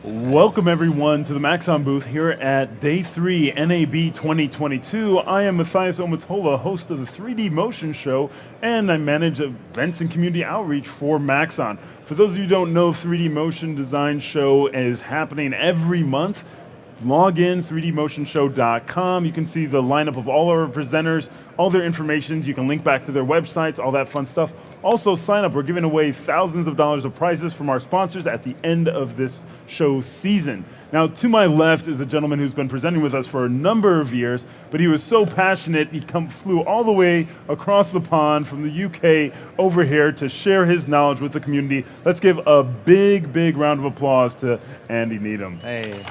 Welcome everyone to the Maxon booth here at Day 3 NAB 2022. I am Matthias Omatola, host of the 3D Motion Show, and I manage events and community outreach for Maxon. For those of you who don't know, 3D Motion Design Show is happening every month. Log in, 3dmotionshow.com. You can see the lineup of all our presenters, all their information. You can link back to their websites, all that fun stuff. Also sign up, we're giving away thousands of dollars of prizes from our sponsors at the end of this show season. Now, to my left is a gentleman who's been presenting with us for a number of years, but he was so passionate, he flew all the way across the pond from the UK over here to share his knowledge with the community. Let's give a big, big round of applause to Andy Needham. Hey.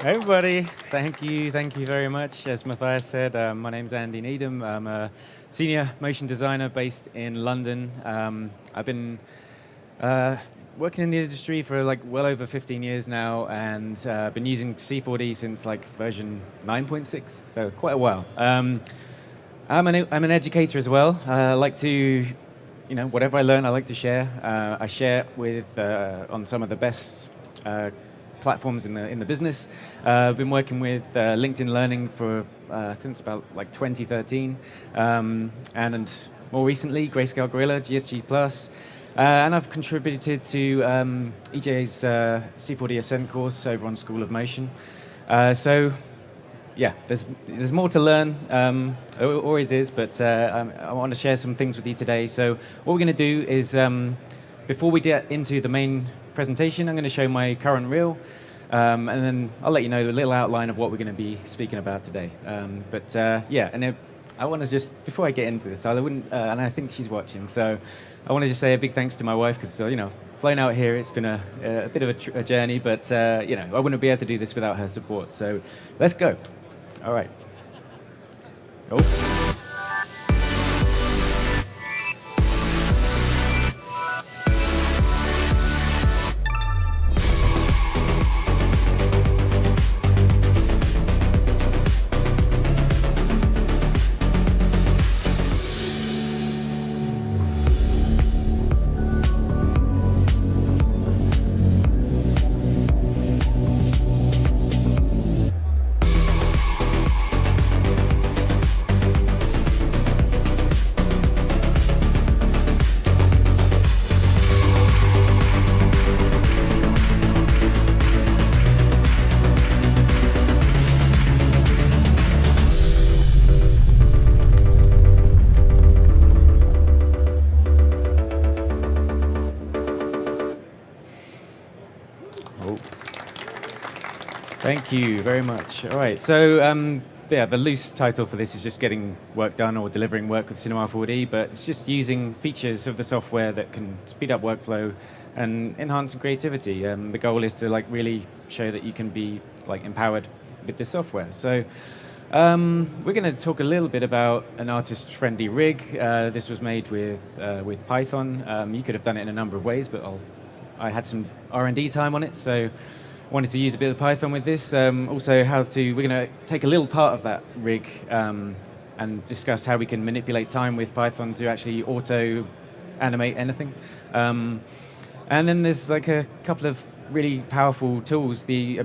Hey everybody, thank you very much. As Matthias said, my name's Andy Needham. I'm a senior motion designer based in London. I've been working in the industry for well over 15 years now, and been using C4D since version 9.6, so quite a while. I'm an educator as well. I like to, whatever I learn, I like to share. I share with on some of the best platforms in the business. I've been working with LinkedIn Learning for since about 2013, and more recently Grayscale Gorilla, GSG Plus, and I've contributed to EJ's C4D Ascent course over on School of Motion. So yeah, there's more to learn. There always is, but I want to share some things with you today. So what we're going to do is, before we get into the main presentation, I'm going to show my current reel, and then I'll let you know a little outline of what we're going to be speaking about today. Yeah, and I want to just, before I get into this, and I think she's watching, so I want to just say a big thanks to my wife, because flying out here, it's been a bit of a journey, but I wouldn't be able to do this without her support. So let's go. All right. Oh. Thank you very much. All right, so the loose title for this is just getting work done or delivering work with Cinema 4D, but it's just using features of the software that can speed up workflow and enhance creativity. The goal is to really show that you can be empowered with this software. So we're going to talk a little bit about an artist-friendly rig. This was made with Python. You could have done it in a number of ways, but I had some R&D time on it, so wanted to use a bit of Python with this. Also, we're going to take a little part of that rig and discuss how we can manipulate time with Python to actually auto-animate anything. And then there's a couple of really powerful tools. The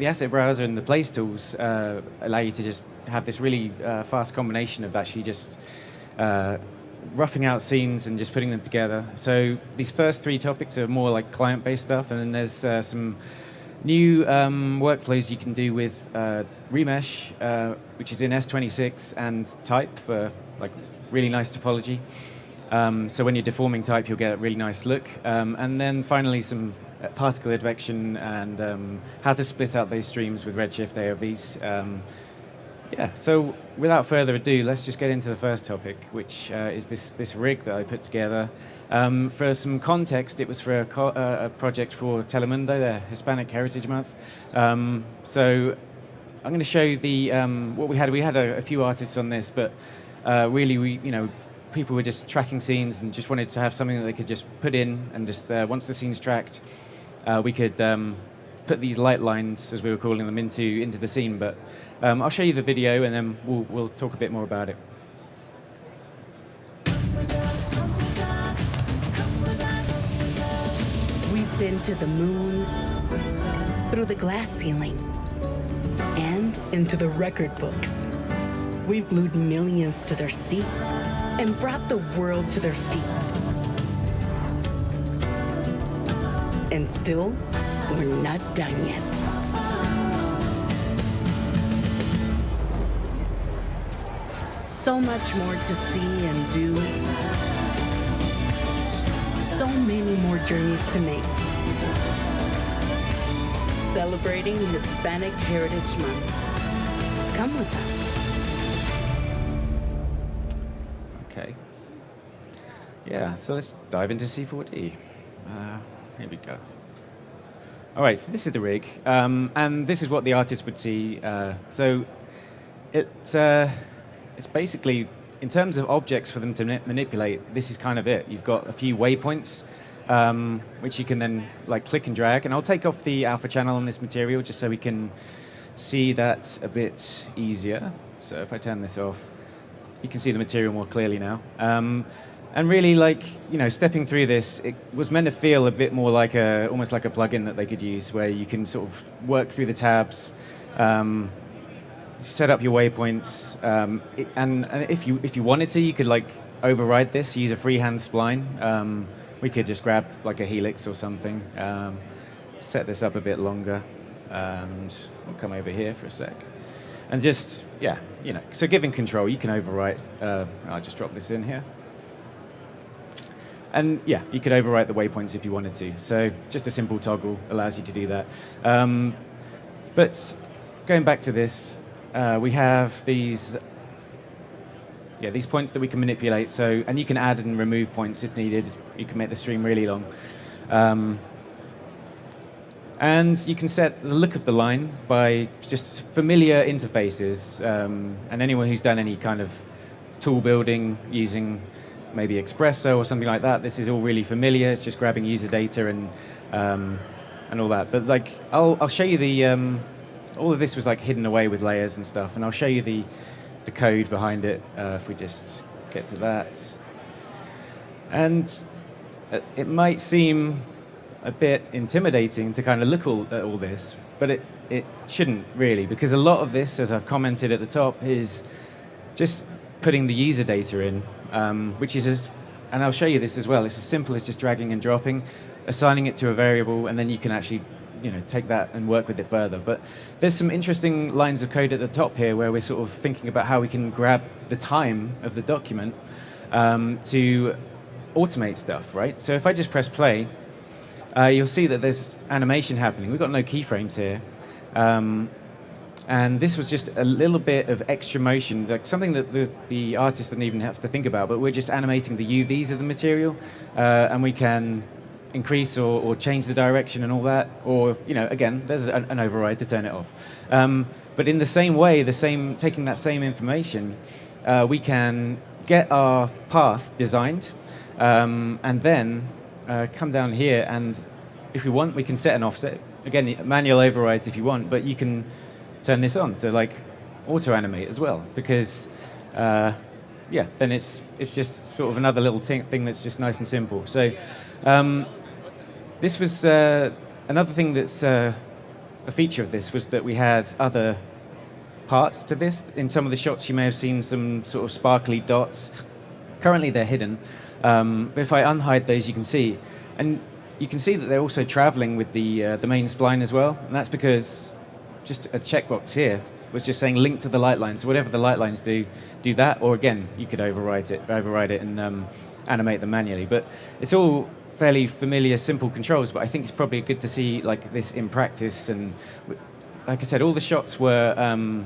asset browser and the place tools allow you to just have this really fast combination of actually just roughing out scenes and just putting them together. So these first three topics are more client-based stuff, and then there's some new workflows you can do with Remesh, which is in S26, and type for really nice topology. So when you're deforming type, you'll get a really nice look. And then finally some particle advection and how to split out those streams with Redshift AOVs. Yeah, so without further ado, let's just get into the first topic, which is this rig that I put together. For some context, it was for a project for Telemundo, their Hispanic Heritage Month. So I'm going to show what we had. We had a few artists on this, but really, people were just tracking scenes and just wanted to have something that they could just put in, and just once the scene's tracked, we could put these light lines, as we were calling them, into the scene. But I'll show you the video, and then we'll talk a bit more about it. been to the moon, through the glass ceiling, and into the record books. We've glued millions to their seats and brought the world to their feet. And still, we're not done yet. So much more to see and do. So many more journeys to make. Celebrating Hispanic Heritage Month. Come with us. Okay. Yeah, so let's dive into C4D. Here we go. All right, so this is the rig, and this is what the artist would see. So it's basically, in terms of objects for them to manipulate, this is kind of it. You've got a few waypoints, which you can then like click and drag. And I'll take off the alpha channel on this material just so we can see that a bit easier. So if I turn this off, you can see the material more clearly now. And really, like, you know, stepping through this, it was meant to feel a bit more like almost like a plugin that they could use, where you can sort of work through the tabs, set up your waypoints, and if you wanted to, you could like override this, use a freehand spline. We could just grab like a helix or something, set this up a bit longer, and we'll come over here for a sec. And just, yeah, you know, so giving control, you can overwrite. I'll just drop this in here. And yeah, you could overwrite the waypoints if you wanted to. So just a simple toggle allows you to do that. But going back to this, we have these points that we can manipulate. So, and you can add and remove points if needed. You can make the stream really long. And you can set the look of the line by just familiar interfaces. And anyone who's done any kind of tool building using maybe Espresso or something like that, this is all really familiar. It's just grabbing user data and all that. But like, I'll show you the all of this was like hidden away with layers and stuff, and I'll show you the code behind it if we just get to that. And it might seem a bit intimidating to kind of look at all this, but it shouldn't really, because a lot of this, as I've commented at the top, is just putting the user data in, which is, and I'll show you this as well, it's as simple as just dragging and dropping, assigning it to a variable, and then you can actually, you know, take that and work with it further. But there's some interesting lines of code at the top here where we're sort of thinking about how we can grab the time of the document to automate stuff, right? So if I just press play, you'll see that there's animation happening. We've got no keyframes here. And this was just a little bit of extra motion, like something that the artist didn't even have to think about, but we're just animating the UVs of the material, and we can increase or change the direction and all that, or, you know, again, there's an override to turn it off. But in the same way, taking that same information, we can get our path designed, and then come down here, and if we want, we can set an offset. Again, manual overrides if you want, but you can turn this on to like auto animate as well, because then it's just sort of another little thing that's just nice and simple. So this was another thing that's a feature of this, was that we had other parts to this. In some of the shots you may have seen some sort of sparkly dots. Currently they're hidden, but if I unhide those, you can see, and you can see that they're also traveling with the main spline as well, and that's because just a checkbox here was just saying link to the light lines. So whatever the light lines do that, or again, you could override it and animate them manually. But it's all fairly familiar, simple controls, but I think it's probably good to see like this in practice. And like I said, all the shots were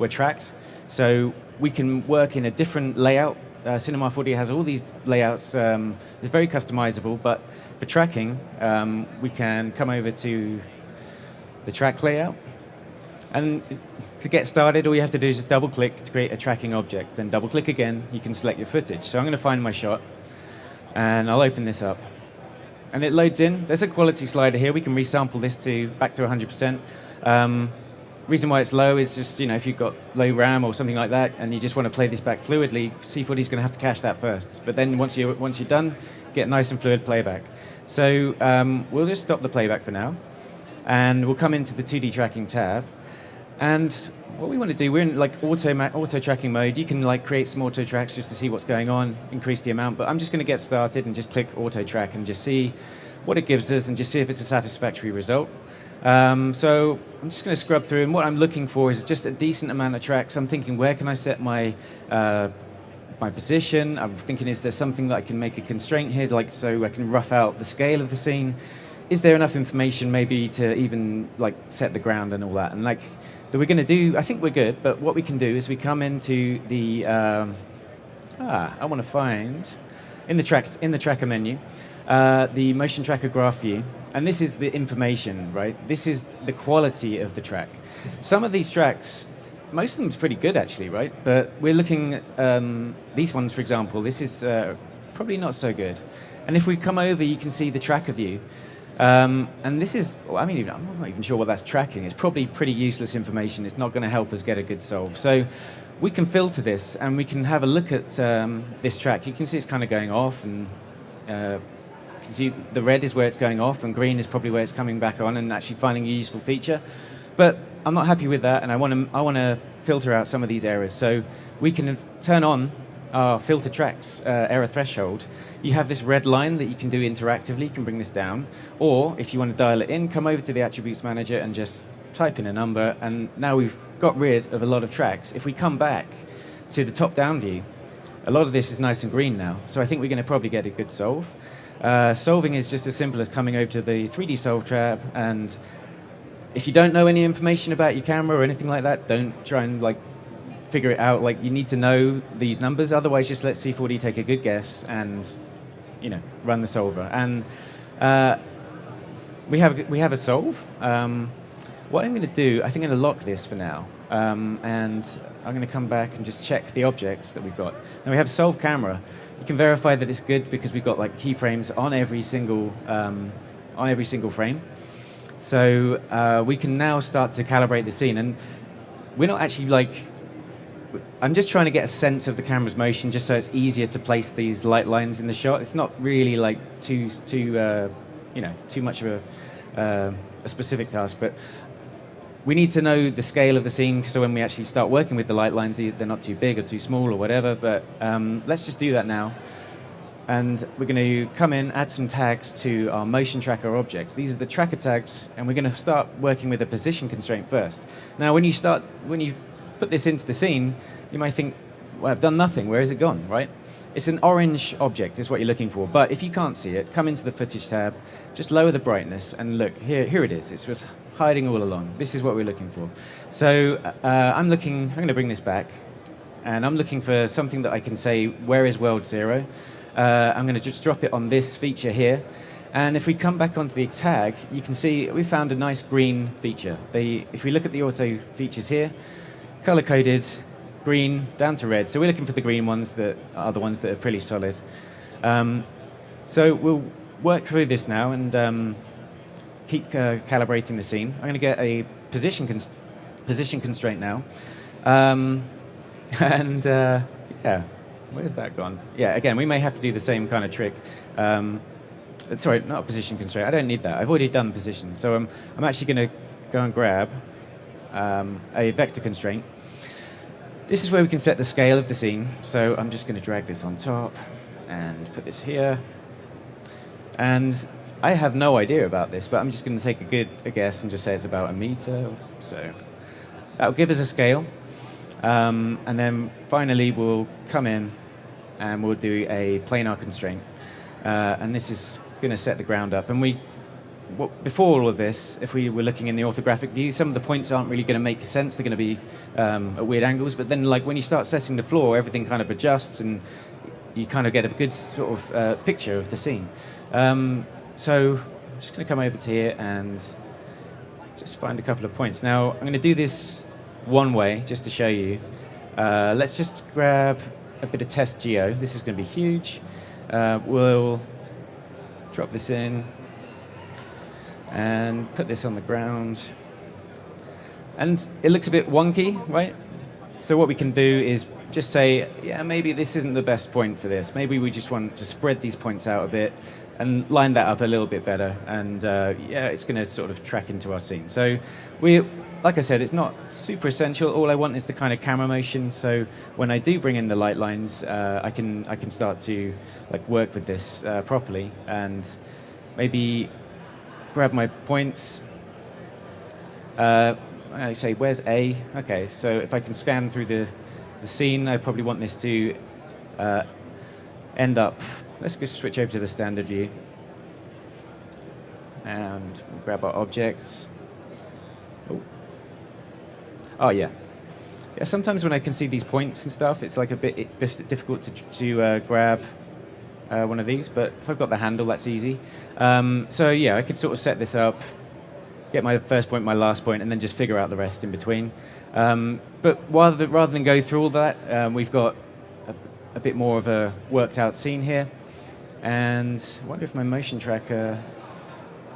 tracked, so we can work in a different layout. Cinema 4D has all these layouts. It's very customizable, but for tracking, we can come over to the track layout. And to get started, all you have to do is just double-click to create a tracking object. Then double-click again, you can select your footage. So I'm going to find my shot, and I'll open this up. And it loads in. There's a quality slider here. We can resample this back to 100%. reason why it's low is just, if you've got low RAM or something like that, and you just want to play this back fluidly, C40 is going to have to cache that first. But then once you're done, get nice and fluid playback. So we'll just stop the playback for now, and we'll come into the 2D tracking tab. And what we want to do, we're in like auto tracking mode. You can like create some auto tracks just to see what's going on, increase the amount. But I'm just going to get started and just click auto track and just see what it gives us and just see if it's a satisfactory result. So I'm just going to scrub through, and what I'm looking for is just a decent amount of tracks. I'm thinking, where can I set my position? I'm thinking, is there something that I can make a constraint here, like so I can rough out the scale of the scene? Is there enough information maybe to even like set the ground and all that? And like that we're going to do, I think we're good, but what we can do is we come into the, I want to find, in the tracker menu, the motion tracker graph view. And this is the information, right? This is the quality of the track. Some of these tracks, most of them is pretty good actually, right? But we're looking at these ones, for example. This is probably not so good. And if we come over, you can see the tracker view. And this is, I'm not even sure what that's tracking. It's probably pretty useless information. It's not going to help us get a good solve. So we can filter this, and we can have a look at this track. You can see it's kind of going off, and you can see the red is where it's going off, and green is probably where it's coming back on and actually finding a useful feature. But I'm not happy with that, and I want to filter out some of these errors. So we can turn on our filter tracks error threshold. You have this red line that you can do interactively. You can bring this down. Or if you want to dial it in, come over to the attributes manager and just type in a number, and now we've got rid of a lot of tracks. If we come back to the top-down view, a lot of this is nice and green now. So I think we're going to probably get a good solve. Solving is just as simple as coming over to the 3D Solve tab, and if you don't know any information about your camera or anything like that, don't try and like figure it out. Like, you need to know these numbers, otherwise just let C4D take a good guess and run the solver. And we have a solve. What I'm going to do, I think I'm going to lock this for now, and I'm going to come back and just check the objects that we've got. Now we have a solve camera. You can verify that it's good because we've got like keyframes on every single frame. So we can now start to calibrate the scene, and we're not actually like. I'm just trying to get a sense of the camera's motion, just so it's easier to place these light lines in the shot. It's not really like too much of a specific task, but we need to know the scale of the scene, so when we actually start working with the light lines, they're not too big or too small or whatever. But let's just do that now. And we're going to come in, add some tags to our motion tracker object. These are the tracker tags, and we're going to start working with a position constraint first. Now, when you put this into the scene, you might think, well, I've done nothing. Where has it gone, right? It's an orange object is what you're looking for. But if you can't see it, come into the footage tab, just lower the brightness, and look, here it is. It's just hiding all along. This is what we're looking for. So I'm going to bring this back, and I'm looking for something that I can say, where is world 0? I'm going to just drop it on this feature here. And if we come back onto the tag, you can see we found a nice green feature. If we look at the auto features here, color-coded, green, down to red. So we're looking for the green ones that are the ones that are pretty solid. So we'll work through this now and keep calibrating the scene. I'm going to get a position constraint now. Yeah, where's that gone? Yeah, again, we may have to do the same kind of trick. Sorry, not a position constraint. I don't need that. I've already done position. So I'm actually going to go and grab a vector constraint. This is where we can set the scale of the scene. So I'm just going to drag this on top and put this here. And I have no idea about this, but I'm just going to take a guess and just say it's about 1 meter. So that will give us a scale. And then finally, we'll come in and we'll do a planar constraint. And this is going to set the ground up. And before all of this, if we were looking in the orthographic view, some of the points aren't really going to make sense. They're going to be at weird angles. But then, like, when you start setting the floor, everything kind of adjusts, and you kind of get a good sort of picture of the scene. So I'm just going to come over to here and just find a couple of points. Now, I'm going to do this one way, just to show you. Let's just grab a bit of test geo. This is going to be huge. We'll drop this in and put this on the ground. And it looks a bit wonky, right? So what we can do is just say, yeah, maybe this isn't the best point for this. Maybe we just want to spread these points out a bit and line that up a little bit better. And yeah, it's going to sort of track into our scene. So like I said, it's not super essential. All I want is the kind of camera motion. So when I do bring in the light lines, I can start to like work with this properly and maybe grab my points. I say, where's A? Okay, so if I can scan through the scene, I probably want this to end up. Let's just switch over to the standard view. And we'll grab our objects. Oh, yeah. Yeah, sometimes when I can see these points and stuff, it's like a bit difficult to grab one of these, but if I've got the handle, that's easy. So yeah, I could sort of set this up, get my first point, my last point, and then just figure out the rest in between. But rather than go through all that, we've got a bit more of a worked out scene here. And I wonder if my motion tracker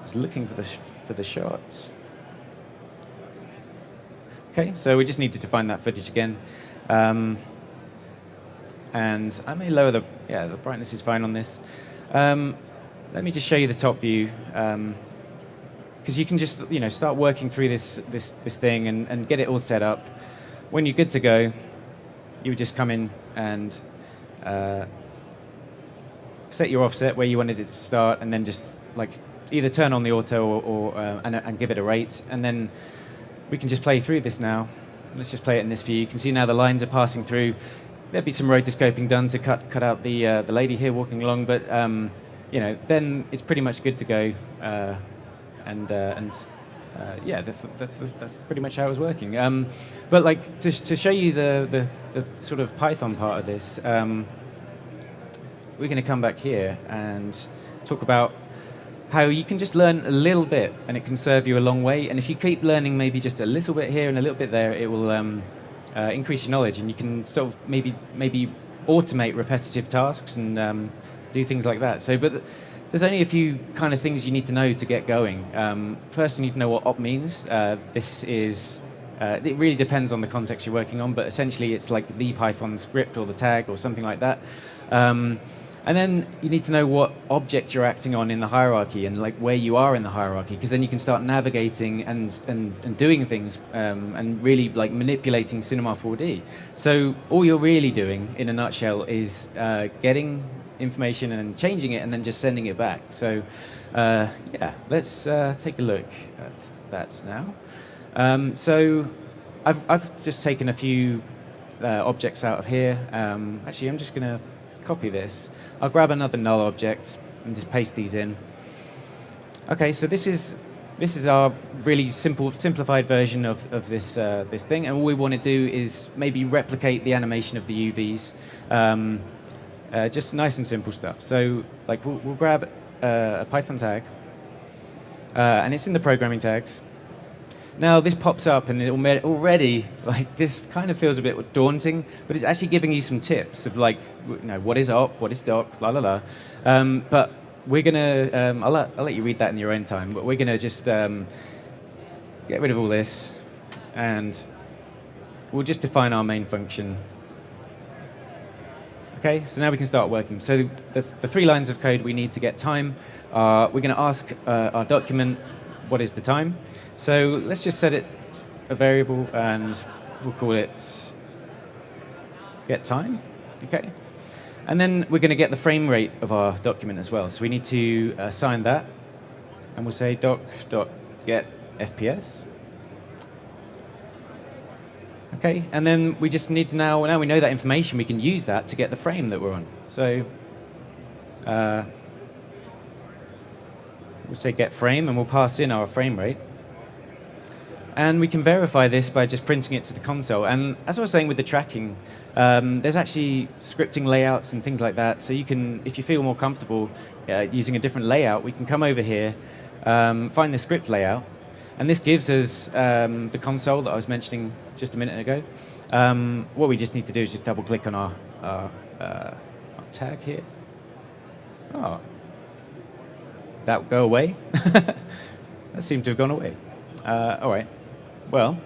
is looking for the shots. Okay, so we just need to define that footage again. And I may lower the brightness is fine on this. Let me just show you the top view. Because you can just start working through this thing and get it all set up. When you're good to go, you would just come in and set your offset where you wanted it to start, and then just like either turn on the auto and give it a rate, and then we can just play through this now. Let's just play it in this view. You can see now the lines are passing through. There'd be some rotoscoping done to cut out the lady here walking along, but then it's pretty much good to go. Yeah, that's pretty much how it was working. But like to show you the sort of Python part of this, we're going to come back here and talk about how you can just learn a little bit and it can serve you a long way. And if you keep learning maybe just a little bit here and a little bit there, it will increase your knowledge, and you can sort of maybe automate repetitive tasks and do things like that. So, but there's only a few kind of things you need to know to get going. First, you need to know what op means. This is, it really depends on the context you're working on, but essentially it's like the Python script or the tag or something like that. And then you need to know what object you're acting on in the hierarchy and like where you are in the hierarchy, because then you can start navigating and doing things and really like manipulating Cinema 4D. So all you're really doing in a nutshell is getting information and changing it and then just sending it back. So yeah, let's take a look at that now. So I've just taken a few objects out of here. Actually, I'm just going to copy this. I'll grab another null object and just paste these in. Okay, so this is our really simplified version of this thing, and all we want to do is maybe replicate the animation of the UVs. Just nice and simple stuff. So like we'll grab a Python tag, and it's in the programming tags. Now this pops up, and it already like this kind of feels a bit daunting, but it's actually giving you some tips of like what is op, what is doc, la la la. But we're gonna I'll let you read that in your own time. But we're gonna just get rid of all this, and we'll just define our main function. Okay, so now we can start working. So the 3 lines of code we need to get time, we're going to ask our document, what is the time? So let's just set it a variable, and we'll call it get time. Okay, and then we're going to get the frame rate of our document as well. So we need to assign that, and we'll say doc.get FPS. Okay, and then we just need to now we know that information, we can use that to get the frame that we're on. So we'll say get frame, and we'll pass in our frame rate. And we can verify this by just printing it to the console. And as I was saying with the tracking, there's actually scripting layouts and things like that. So you can, if you feel more comfortable using a different layout, we can come over here, find the script layout, and this gives us the console that I was mentioning just a minute ago. What we just need to do is just double click on our tag here. Oh, that will go away. That seemed to have gone away. All right. Well,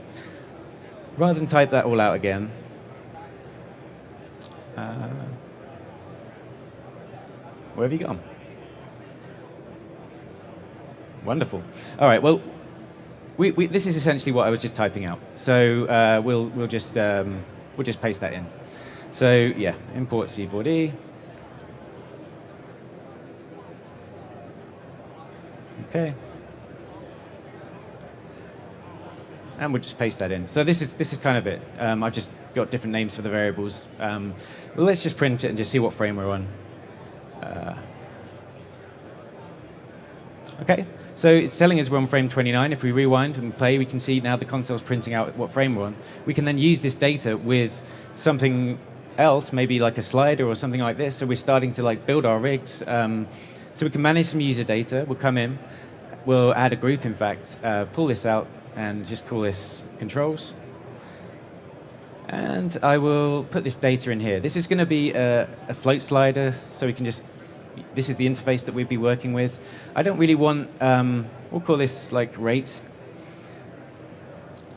rather than type that all out again, where have you gone? Wonderful. All right. Well, this is essentially what I was just typing out. So we'll just paste that in. So yeah, import C4D. Okay. And we'll just paste that in. So this is kind of it. I've just got different names for the variables. Well, let's just print it and just see what frame we're on. Okay. So it's telling us we're on frame 29. If we rewind and play, we can see now the console's printing out what frame we're on. We can then use this data with something else, maybe like a slider or something like this. So we're starting to like build our rigs. So we can manage some user data. We'll come in. We'll add a group, in fact, pull this out, and just call this controls. And I will put this data in here. This is going to be a float slider, so we can just, this is the interface that we'd be working with. I don't really want, we'll call this like rate.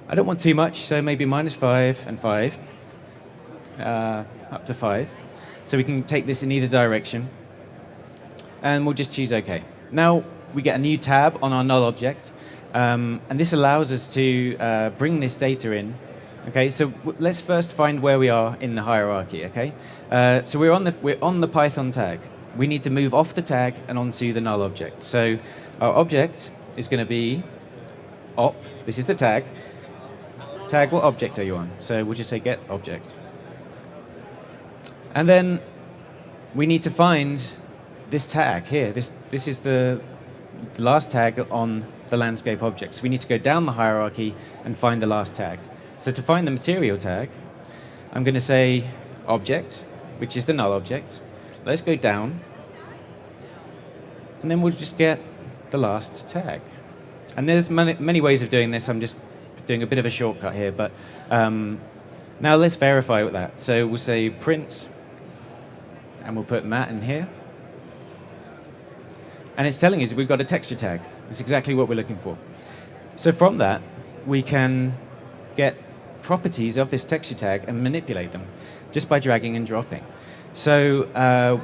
I don't want too much, so maybe -5 and 5, up to 5. So we can take this in either direction. And we'll just choose OK. Now we get a new tab on our null object. And this allows us to bring this data in. Okay, so let's first find where we are in the hierarchy. Okay, so we're on the Python tag. We need to move off the tag and onto the null object. So our object is going to be op. This is the tag. Tag, what object are you on? So we'll just say get object. And then we need to find this tag here. This is the last tag on the landscape object. So we need to go down the hierarchy and find the last tag. So to find the material tag, I'm going to say object, which is the null object. Let's go down. And then we'll just get the last tag. And there's many ways of doing this. I'm just doing a bit of a shortcut here. But now let's verify with that. So we'll say print, and we'll put Matt in here. And it's telling us we've got a texture tag. It's exactly what we're looking for. So from that, we can get properties of this texture tag and manipulate them just by dragging and dropping. So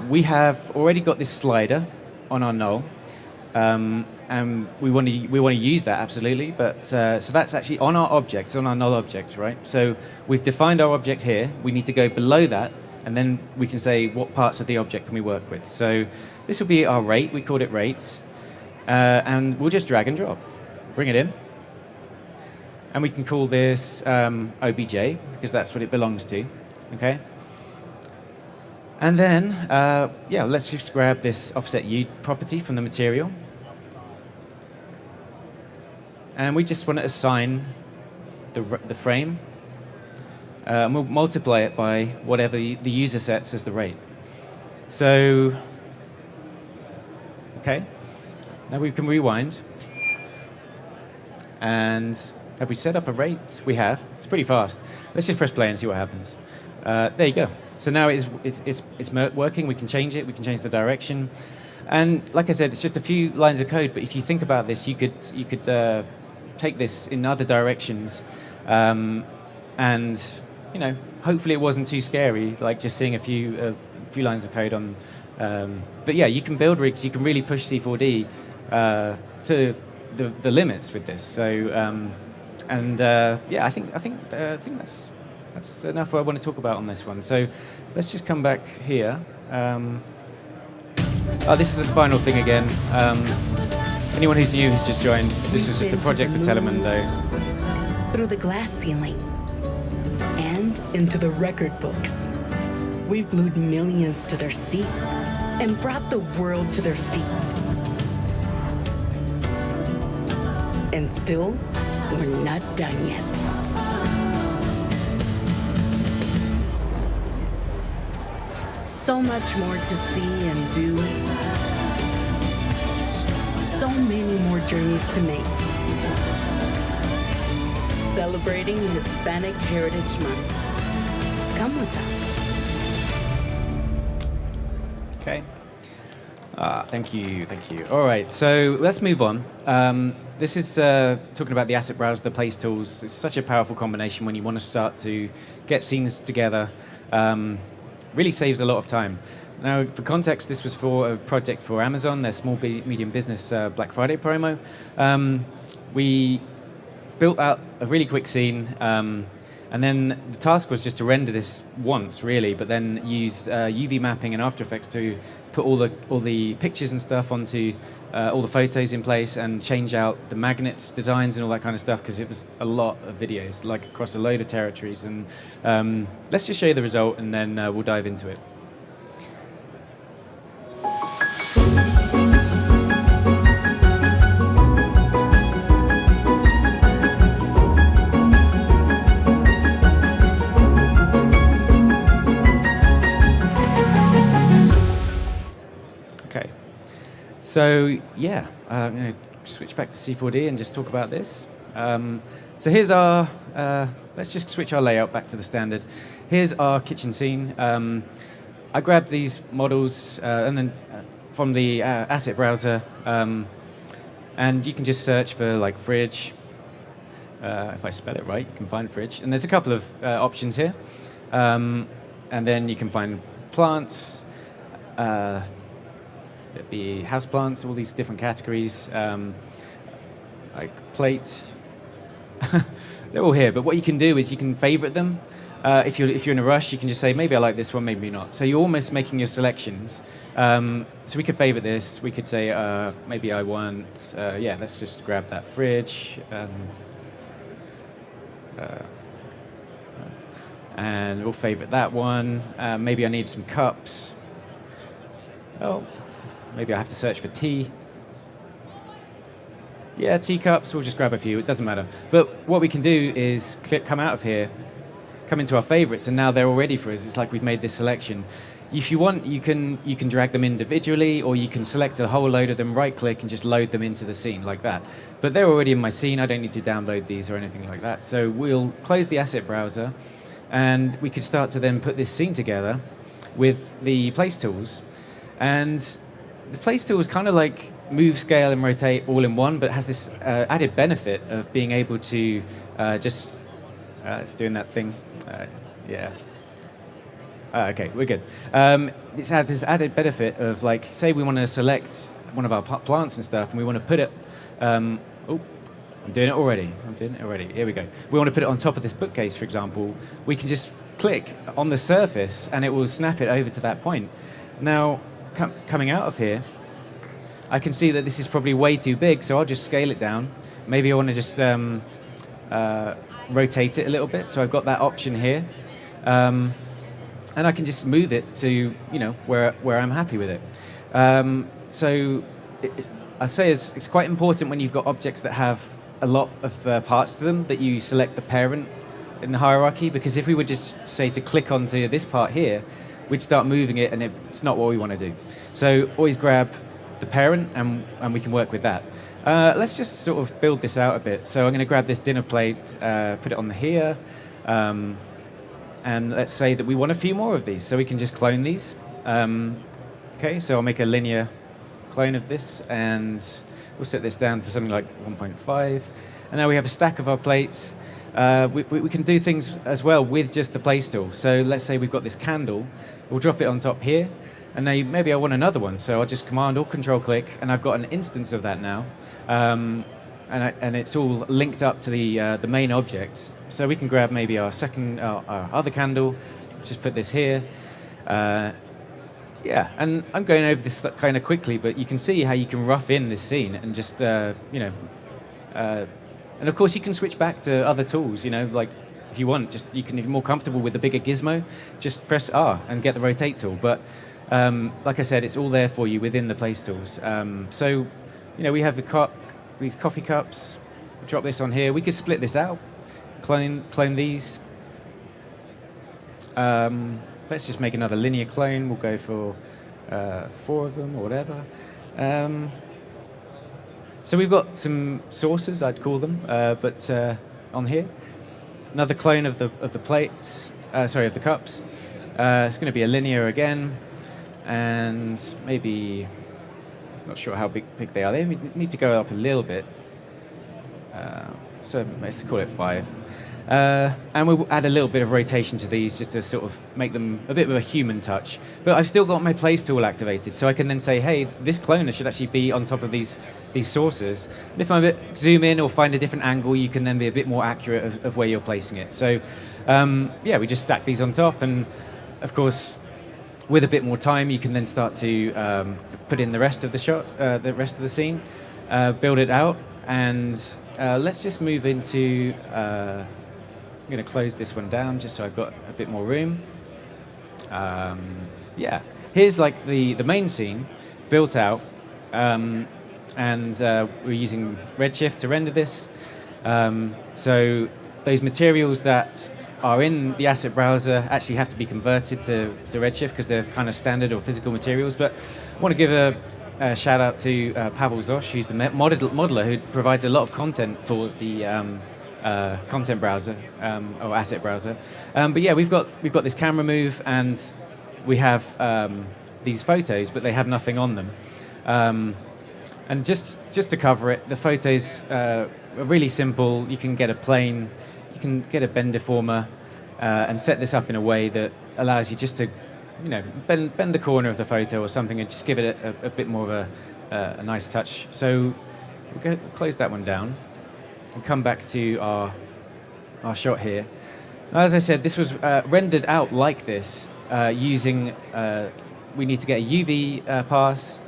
we have already got this slider on our null, and we want to use that absolutely. But so that's actually on our object, it's on our null object, right? So we've defined our object here. We need to go below that, and then we can say what parts of the object can we work with. So this will be our rate. We called it rate. And we'll just drag and drop. Bring it in. And we can call this obj, because that's what it belongs to. Okay? And then, yeah, let's just grab this offset U property from the material. And we just want to assign the frame. And we'll multiply it by whatever the user sets as the rate. So, okay. Now we can rewind. And have we set up a rate? We have. It's pretty fast. Let's just press play and see what happens. There you go. So now it's working. We can change it. We can change the direction. And like I said, it's just a few lines of code. But if you think about this, you could take this in other directions. And you know, hopefully it wasn't too scary, like just seeing a few lines of code on. But yeah, you can build rigs. You can really push C4D to the limits with this. So yeah, I think that's enough what I want to talk about on this one. So let's just come back here. Oh, this is the final thing again. Anyone who's new who's just joined, this was just a project for Telemundo. Through the glass ceiling and into the record books. We've glued millions to their seats and brought the world to their feet. And still, we're not done yet. So much more to see and do. So many more journeys to make. Celebrating Hispanic Heritage Month. Come with us. Okay. Thank you, thank you. All right, so let's move on. This is talking about the asset browser, the place tools. It's such a powerful combination when you want to start to get scenes together. Really saves a lot of time. Now, for context, this was for a project for Amazon, their small medium business Black Friday promo. We built out a really quick scene, and then the task was just to render this once, really, but then use UV mapping and After Effects to put all the pictures and stuff onto all the photos in place and change out the magnets, designs, and all that kind of stuff, because it was a lot of videos, like across a load of territories. And let's just show you the result, and then we'll dive into it. So yeah, I'm going to switch back to C4D and just talk about this. So here's our, let's just switch our layout back to the standard. Here's our kitchen scene. I grabbed these models and then from the asset browser, and you can just search for like fridge. If I spell it right, you can find fridge. And there's a couple of options here. And then you can find plants, there'd be houseplants, all these different categories, like plate. They're all here, but what you can do is you can favorite them. If you're in a rush, you can just say, maybe I like this one, maybe not. So you're almost making your selections. So we could favorite this. We could say, maybe I want, yeah, let's just grab that fridge. And we'll favorite that one. Maybe I need some cups. Oh. Maybe I have to search for tea. Yeah, teacups, we'll just grab a few, it doesn't matter. But what we can do is come out of here, come into our favorites, and now they're all ready for us. It's like we've made this selection. If you want, you can drag them individually, or you can select a whole load of them, right-click, and just load them into the scene like that. But they're already in my scene, I don't need to download these or anything like that. So we'll close the asset browser, and we could start to then put this scene together with the place tools. And the place tool is kind of like move, scale, and rotate all in one, but it has this added benefit of being able to just... it's doing that thing. Yeah. Okay, we're good. It's had this added benefit of, like, say we want to select one of our plants and stuff, and we want to put it... oh, I'm doing it already. Here we go. We want to put it on top of this bookcase, for example. We can just click on the surface, and it will snap it over to that point. Now, coming out of here, I can see that this is probably way too big, so I'll just scale it down. Maybe I want to just rotate it a little bit, so I've got that option here. And I can just move it to, where I'm happy with it. So I'd say it's quite important when you've got objects that have a lot of parts to them that you select the parent in the hierarchy, because if we were just, say, to click onto this part here, we'd start moving it, and it's not what we want to do. So always grab the parent, and we can work with that. Let's just sort of build this out a bit. So I'm going to grab this dinner plate, put it on here, and let's say that we want a few more of these, so we can just clone these. Okay, so I'll make a linear clone of this, and we'll set this down to something like 1.5. And now we have a stack of our plates. We can do things as well with just the place tool. So let's say we've got this candle. We'll drop it on top here. And now maybe I want another one. So I'll just Command or Control click, and I've got an instance of that now. And it's all linked up to the main object. So we can grab maybe our other candle, just put this here. Yeah, and I'm going over this kind of quickly, but you can see how you can rough in this scene and just, and of course you can switch back to other tools, like if you want, if you're more comfortable with the bigger gizmo, just press R and get the rotate tool. But like I said, it's all there for you within the place tools. So, we have these coffee cups, drop this on here. We could split this out, clone these. Let's just make another linear clone. We'll go for 4 of them or whatever. So we've got some sources, I'd call them, but on here, another clone of the plates. Of the cups. It's going to be a linear again, and maybe Not sure how big they are. They need to go up a little bit. So let's call it 5. And we'll add a little bit of rotation to these just to sort of make them a bit of a human touch. But I've still got my place tool activated, so I can then say, hey, this cloner should actually be on top of these sources. And if I zoom in or find a different angle, you can then be a bit more accurate of where you're placing it. So yeah, we just stack these on top, and of course, with a bit more time, you can then start to put in the rest of the shot, the rest of the scene, build it out, and let's just move into. I'm going to close this one down just so I've got a bit more room. Yeah, here's like the main scene built out, and we're using Redshift to render this. So those materials that are in the asset browser actually have to be converted to Redshift because they're kind of standard or physical materials. But I want to give a shout out to Pavel Zosh, who's the modeler who provides a lot of content for the content browser or asset browser. But yeah, we've got this camera move, and we have these photos, but they have nothing on them. And just to cover it, the photos are really simple. You can get a plane, you can get a bend deformer, and set this up in a way that allows you just to, bend the corner of the photo or something, and just give it a bit more of a nice touch. So we'll close that one down and come back to our shot here. As I said, this was rendered out like this using. We need to get a UV pass.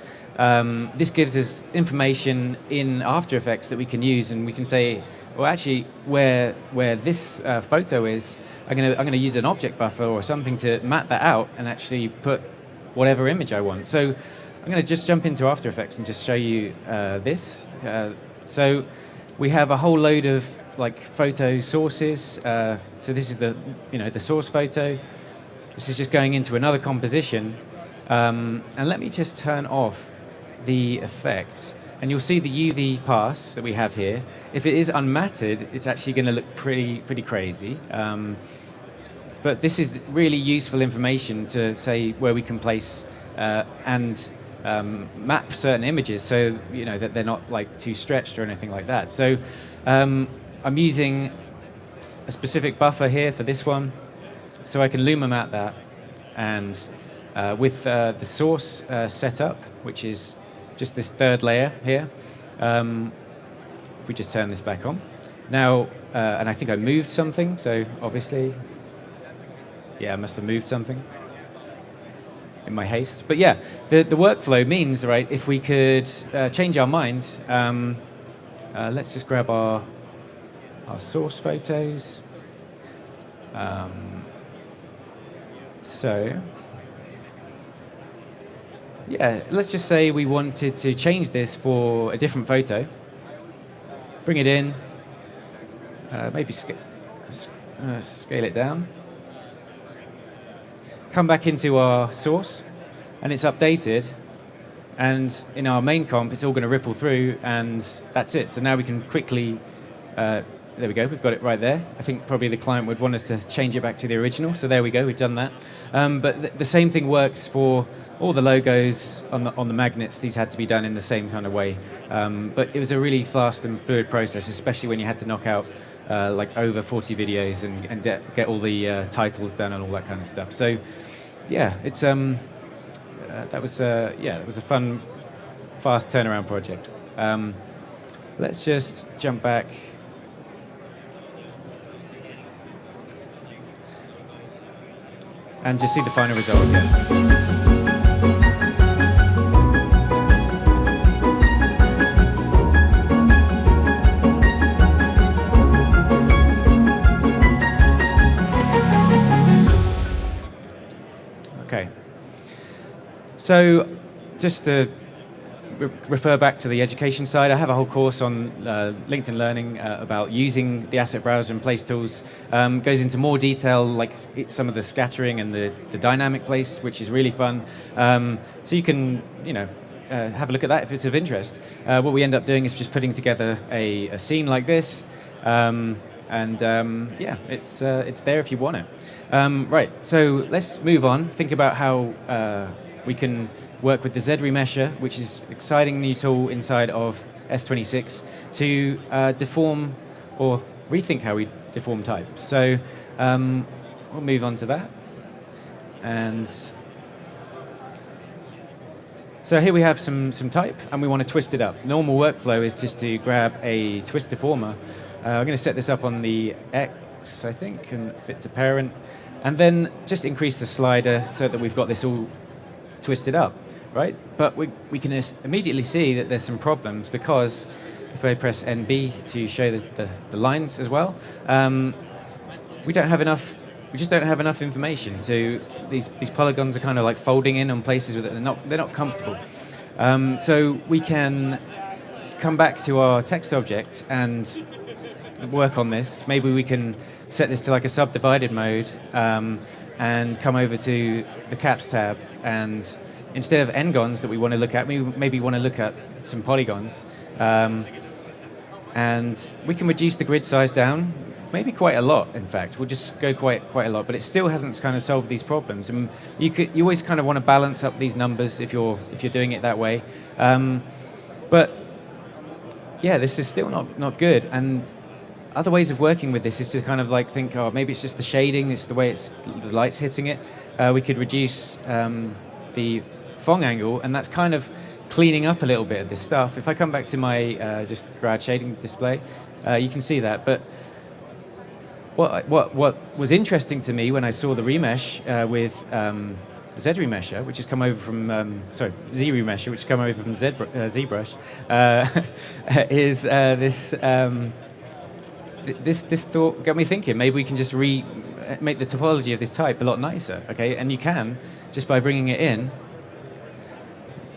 This gives us information in After Effects that we can use, and we can say, well, actually, where this photo is, I'm gonna use an object buffer or something to map that out and actually put whatever image I want. So I'm gonna just jump into After Effects and just show you this. So we have a whole load of like photo sources. So this is the source photo. This is just going into another composition. And let me just turn off the effect, and you'll see the UV pass that we have here. If it is unmatted, it's actually going to look pretty crazy. But this is really useful information to say where we can place and map certain images, so that they're not like too stretched or anything like that. So I'm using a specific buffer here for this one, so I can luma map that, and with the source set up, which is just this third layer here. If we just turn this back on now, and I think I moved something, so obviously, yeah, I must have moved something in my haste. But yeah, the workflow means, right, if we could change our mind, let's just grab our source photos. So yeah, let's just say we wanted to change this for a different photo. Bring it in, maybe scale it down. Come back into our source, and it's updated. And in our main comp, it's all going to ripple through, and that's it. So now we can quickly, there we go, we've got it right there. I think probably the client would want us to change it back to the original. So there we go, we've done that. But the same thing works for all the logos on the magnets. These had to be done in the same kind of way. But it was a really fast and fluid process, especially when you had to knock out like over 40 videos and get all the titles done and all that kind of stuff. So yeah, it's that was a fun, fast turnaround project. Let's just jump back. And just see the final result again. Okay. So just to refer back to the education side, I have a whole course on LinkedIn Learning about using the asset browser and place tools. Goes into more detail, like some of the scattering and the dynamic place, which is really fun. So you can, have a look at that if it's of interest. What we end up doing is just putting together a scene like this, and it's there if you want it. Right. So let's move on. Think about how we can work with the Z remesher, which is an exciting new tool inside of S26 to deform or rethink how we deform type. So we'll move on to that. And so here we have some type, and we want to twist it up. Normal workflow is just to grab a twist deformer. I'm going to set this up on the X, I think, and fit to parent. And then just increase the slider so that we've got this all twisted up, right? But we can immediately see that there's some problems, because if I press NB to show the lines as well, we just don't have enough information to, these polygons are kind of like folding in on places where they're not comfortable. So we can come back to our text object and work on this. Maybe we can set this to like a subdivided mode and come over to the caps tab, and instead of n-gons that we want to look at, we maybe want to look at some polygons. And we can reduce the grid size down, maybe quite a lot, in fact. We'll just go quite a lot, but it still hasn't kind of solved these problems. And you always kind of want to balance up these numbers if you're doing it that way. But yeah, this is still not good. And other ways of working with this is to kind of like think, oh, maybe it's just the shading, it's the way the light's hitting it. We could reduce the Phong angle, and that's kind of cleaning up a little bit of this stuff. If I come back to my just grad shading display, you can see that. But what was interesting to me when I saw the remesh with Z remesher, which has come over from Z remesher, which has come over from ZBrush, is this thought got me thinking. Maybe we can just make the topology of this type a lot nicer. Okay, and you can just by bringing it in.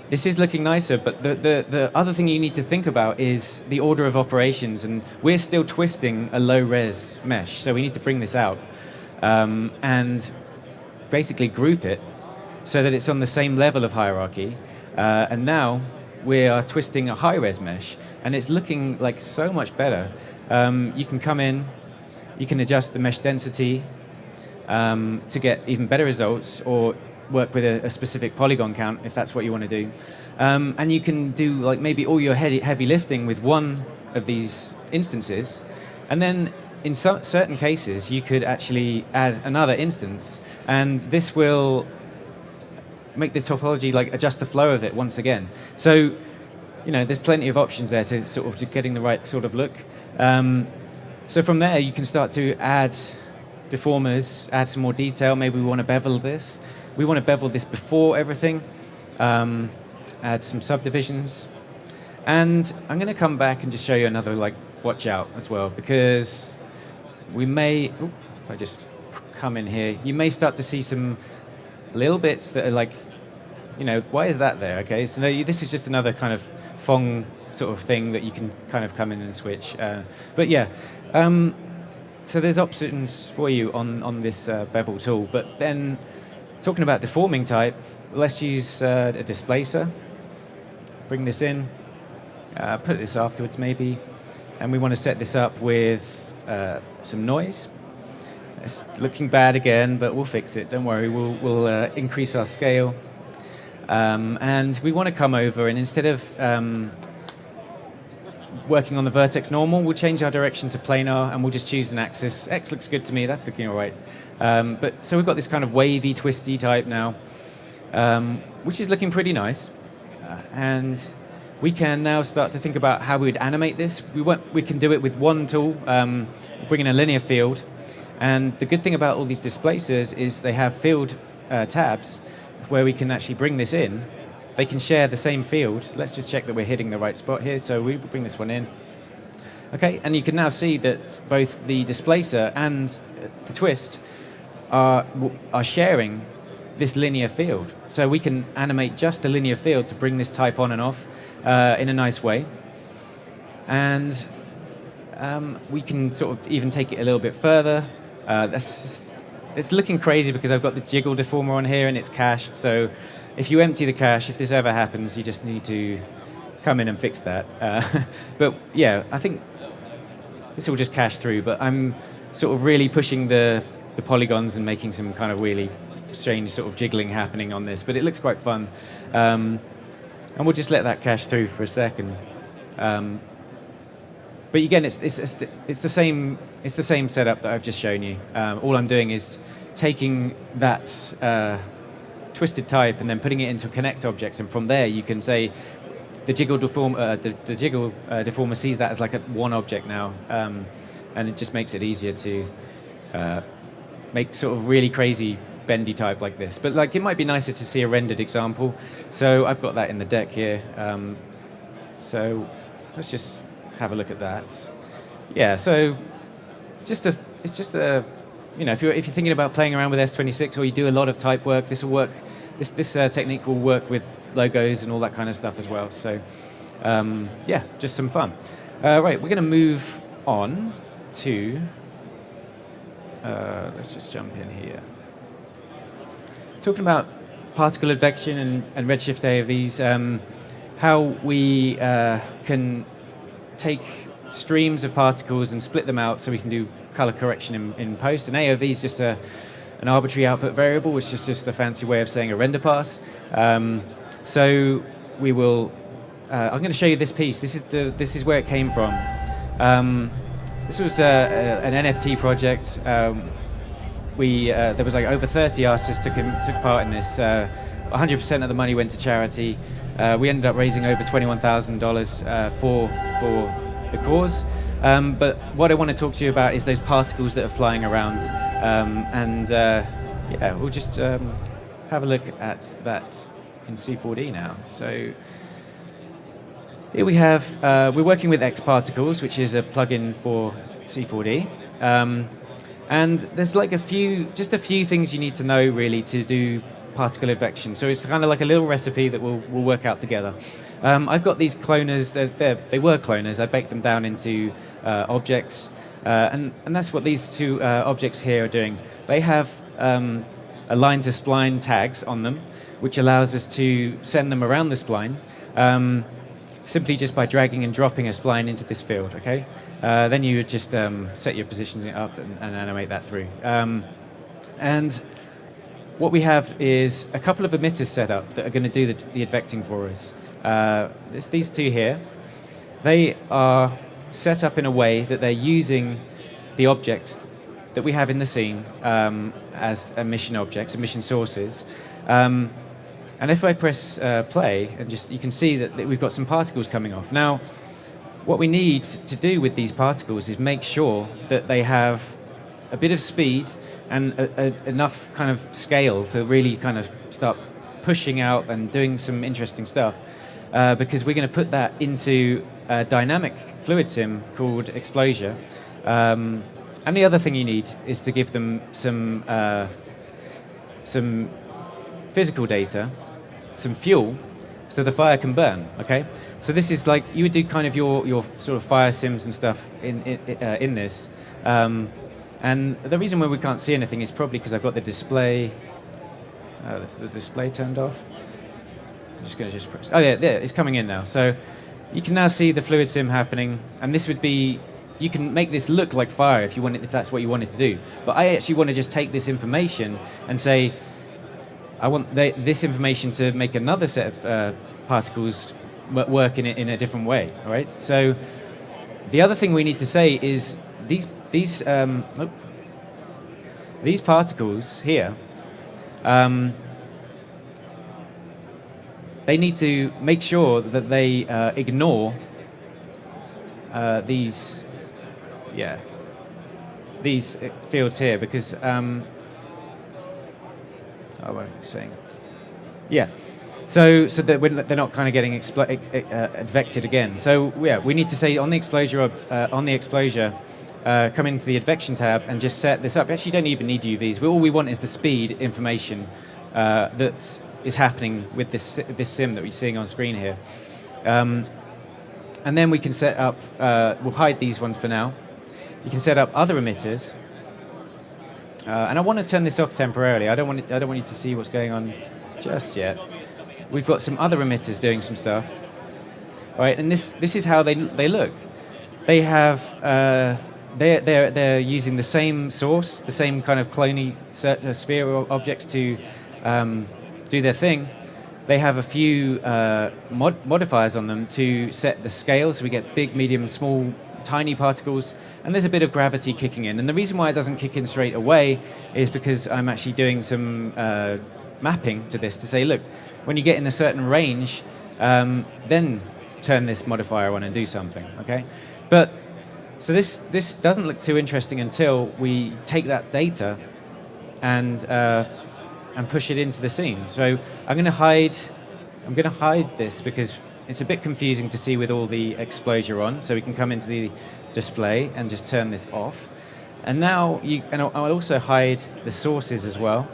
This is looking nicer, but the other thing you need to think about is the order of operations, and we're still twisting a low-res mesh, so we need to bring this out and basically group it so that it's on the same level of hierarchy. And now we are twisting a high-res mesh, and it's looking like so much better. You can come in, you can adjust the mesh density to get even better results, or work with a specific polygon count if that's what you want to do. And you can do like maybe all your heavy lifting with one of these instances, and then in certain cases you could actually add another instance, and this will make the topology like adjust the flow of it once again. So there's plenty of options there to sort of getting the right sort of look. So from there you can start to add deformers, add some more detail. Maybe we want to bevel this. We want to bevel this before everything, add some subdivisions. And I'm going to come back and just show you another watch out as well, because we may, if I just come in here, you may start to see some little bits that are why is that there? Okay, so this is just another kind of Phong sort of thing that you can kind of come in and switch. But yeah, so there's options for you on this bevel tool. But then, talking about deforming type, let's use a displacer. Bring this in, put this afterwards maybe, and we want to set this up with some noise. It's looking bad again, but we'll fix it. Don't worry, we'll increase our scale. And we want to come over, and instead of working on the vertex normal, we'll change our direction to planar, and we'll just choose an axis. X looks good to me, that's looking all right. But so we've got this kind of wavy, twisty type now, which is looking pretty nice. And we can now start to think about how we would animate this. We can do it with one tool, bring in a linear field. And the good thing about all these displacers is they have field tabs where we can actually bring this in. They can share the same field. Let's just check that we're hitting the right spot here. So we bring this one in. Okay, and you can now see that both the displacer and the twist are sharing this linear field. So we can animate just the linear field to bring this type on and off in a nice way. And we can sort of even take it a little bit further. It's looking crazy because I've got the jiggle deformer on here and it's cached. So if you empty the cache, if this ever happens, you just need to come in and fix that. But yeah, I think this will just cache through. But I'm sort of really pushing the polygons and making some kind of really strange sort of jiggling happening on this, but it looks quite fun. And we'll just let that cache through for a second. But again, it's the same setup that I've just shown you. All I'm doing is taking that twisted type and then putting it into a connect object, and from there you can say the jiggle deformer sees that as like one object now, and it just makes it easier to make sort of really crazy bendy type like this. But like, it might be nicer to see a rendered example. So I've got that in the deck here. So let's just have a look at that. Yeah, so it's just a you know, if you're thinking about playing around with S26 or you do a lot of type work, this will work. This technique will work with logos and all that kind of stuff as well. So yeah, just some fun. Right, we're going to move on to. Let's just jump in here. Talking about particle advection and redshift AOVs, how we can take streams of particles and split them out so we can do color correction in post. And AOV is just an arbitrary output variable, which is just a fancy way of saying a render pass. So we will. I'm going to show you this piece. This is where it came from. This was an NFT project. There was like over 30 artists took part in this. 100% of the money went to charity. We ended up raising over $21,000 for the cause. But what I want to talk to you about is those particles that are flying around. Yeah, we'll just have a look at that in C4D now. So here we have, we're working with X Particles, which is a plugin for C4D. And there's like just a few things you need to know really to do particle advection. So it's kind of like a little recipe that we'll work out together. I've got these cloners. They were cloners. I baked them down into objects, and that's what these two objects here are doing. They have align to spline tags on them, which allows us to send them around the spline. Simply just by dragging and dropping a spline into this field, okay? Then you would just set your positions up and animate that through. And what we have is a couple of emitters set up that are going to do the advecting for us. It's these two here. They are set up in a way that they're using the objects that we have in the scene as emission objects, emission sources. And if I press play, and you can see that we've got some particles coming off. Now, what we need to do with these particles is make sure that they have a bit of speed and enough kind of scale to really kind of start pushing out and doing some interesting stuff. Because we're going to put that into a dynamic fluid sim called Exposure. And the other thing you need is to give them some physical data, some fuel, so the fire can burn. Okay, so this is like you would do kind of your sort of fire sims and stuff in this. And the reason why we can't see anything is probably because I've got the display. That's the display turned off. I'm just going to press. Oh yeah, there it's coming in now. So you can now see the fluid sim happening, and this would be. You can make this look like fire if that's what you wanted to do. But I actually want to just take this information and say, I want this information to make another set of particles work in a different way. All right. So the other thing we need to say is these particles here. They need to make sure that they ignore these fields here because. What am I saying? Yeah. So that they're not kind of getting advected again. So yeah, we need to say on the exposure come into the advection tab and just set this up. Actually, you don't even need UVs. All we want is the speed information that is happening with this sim that we're seeing on screen here. And then we can set up. We'll hide these ones for now. You can set up other emitters. And I want to turn this off temporarily. I don't want you to see what's going on just yet. We've got some other emitters doing some stuff. All right, and this is how they look. They have they're using the same source, the same kind of cloney sphere objects to do their thing. They have a few modifiers on them to set the scale, so we get big, medium, small, tiny particles, and there's a bit of gravity kicking in. And the reason why it doesn't kick in straight away is because I'm actually doing some mapping to this to say, look, when you get in a certain range, then turn this modifier on and do something, okay? But, so this doesn't look too interesting until we take that data and push it into the scene. So I'm going to hide this because it's a bit confusing to see with all the exposure on. So we can come into the display and just turn this off. And now I'll also hide the sources as well.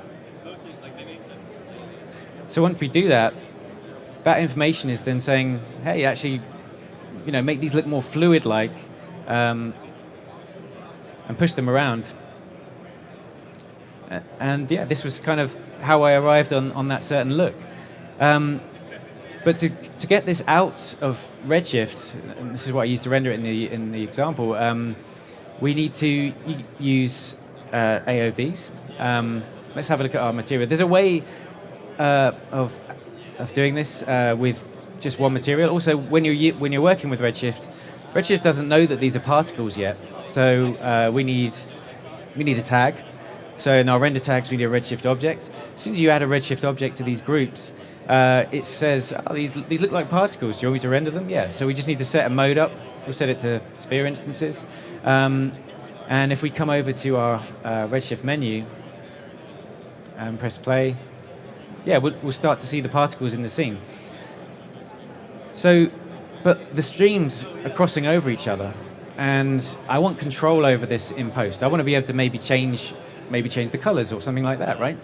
So once we do that, that information is then saying, hey, actually, make these look more fluid-like, and push them around. And yeah, this was kind of how I arrived on that certain look. But to get this out of Redshift, and this is what I used to render it in the example, we need to use AOVs. Let's have a look at our material. There's a way of doing this with just one material. Also, when you're working with Redshift doesn't know that these are particles yet. So we need a tag. So in our render tags, we need a Redshift object. As soon as you add a Redshift object to these groups, it says, oh, these look like particles. Do you want me to render them? Yeah. So we just need to set a mode up. We'll set it to sphere instances. And if we come over to our Redshift menu and press play, yeah, we'll start to see the particles in the scene. So, but the streams are crossing over each other, and I want control over this in post. I want to be able to maybe change the colors or something like that, right?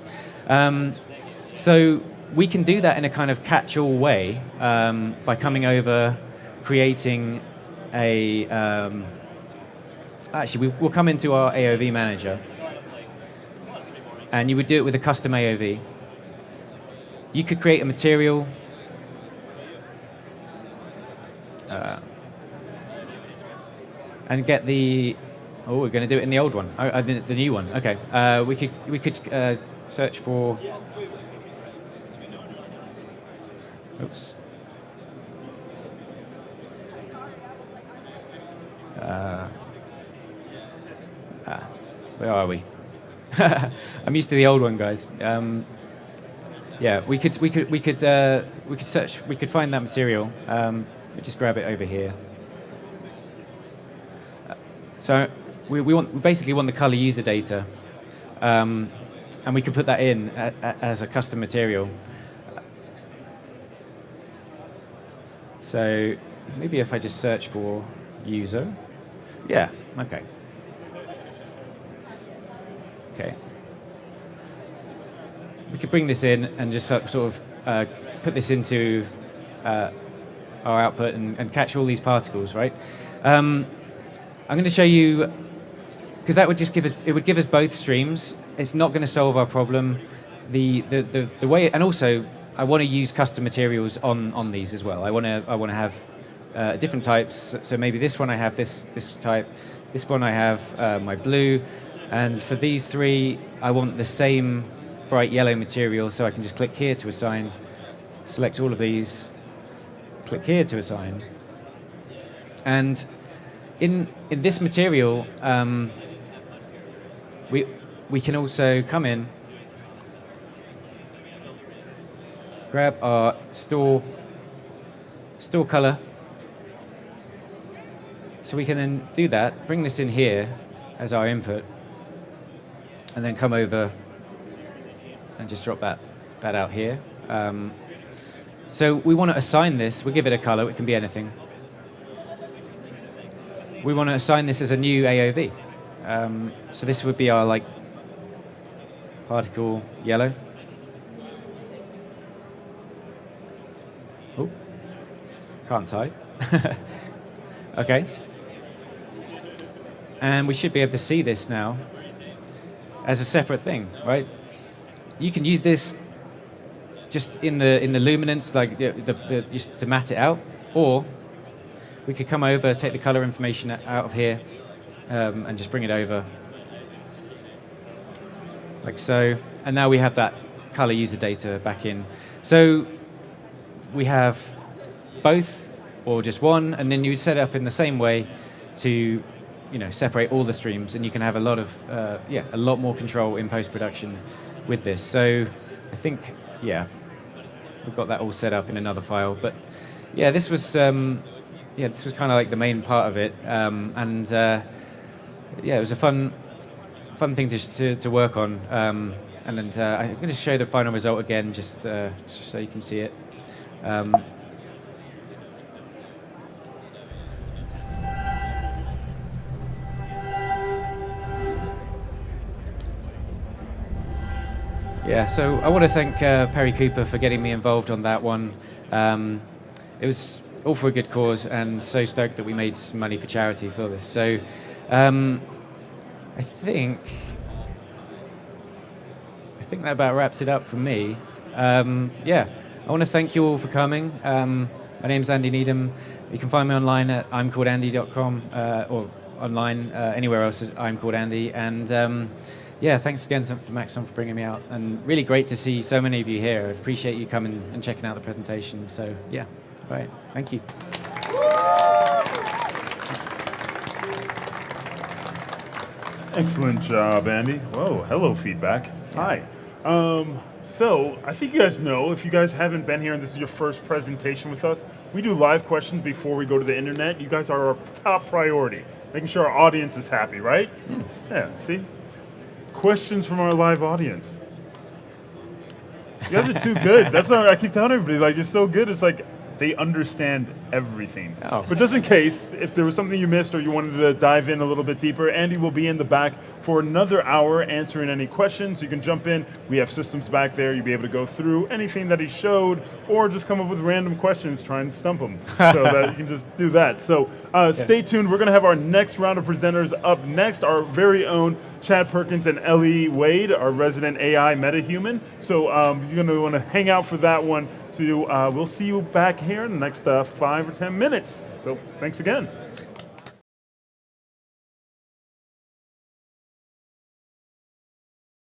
So we can do that in a kind of catch-all way by coming over, creating a... actually, we'll come into our AOV manager, and you would do it with a custom AOV. You could create a material. And get the... Oh, we're going to do it in the old one. The new one. Okay. We could search for... Oops. Where are we? I'm used to the old one, guys. Yeah, we could search. We could find that material. We just grab it over here. So we basically want the color user data, and we can put that in as a custom material. So maybe if I just search for user, yeah, okay. Okay. We could bring this in and just sort of put this into our output and catch all these particles, right? I'm going to show you, because that would just give us both streams. It's not going to solve our problem. The way, and also I want to use custom materials on these as well. I want to have different types. So maybe this one I have this type. This one I have my blue, and for these three I want the same bright yellow material. So I can just click here to assign, select all of these, click here to assign, and in this material we can also come in, grab our store color. So we can then do that, bring this in here as our input, and then come over and just drop that out here. So we want to assign this, we'll give it a color, it can be anything. We want to assign this as a new AOV. So this would be our particle yellow. Oh, can't type. Okay. And we should be able to see this now as a separate thing, right? You can use this just in the luminance, just to matte it out, or we could come over, take the color information out of here, and just bring it over like so. And now we have that color user data back in. So we have both or just one, and then you would set it up in the same way to separate all the streams, and you can have a lot of a lot more control in post-production with this. So I think we've got that all set up in another file. But this was kind of like the main part of it, and it was a fun thing to work on. And I'm going to show the final result again, just so you can see it. So I want to thank Perry Cooper for getting me involved on that one. It was all for a good cause, and so stoked that we made some money for charity for this. So I think that about wraps it up for me. I want to thank you all for coming. My name's Andy Needham. You can find me online at imcalledandy.com or online anywhere else as I'm called Andy. And thanks again for Maxon for bringing me out. And really great to see so many of you here. I appreciate you coming and checking out the presentation. So all right, thank you. Excellent job, Andy. Whoa, hello feedback. Hi. So I think you guys know, if you guys haven't been here and this is your first presentation with us, we do live questions before we go to the internet. You guys are our top priority, making sure our audience is happy, right? Yeah, see? Questions from our live audience. You guys are too good. That's what I keep telling everybody, like, you're so good, it's like they understand everything. Oh. But just in case, if there was something you missed or you wanted to dive in a little bit deeper, Andy will be in the back for another hour answering any questions. You can jump in. We have systems back there. You'll be able to go through anything that he showed or just come up with random questions, try and stump him. So that you can just do that. So stay tuned. We're going to have our next round of presenters up next, our very own Chad Perkins and Ellie Wade, our resident AI metahuman. So you're going to want to hang out for that one. So we'll see you back here in the next 5 or 10 minutes. So thanks again.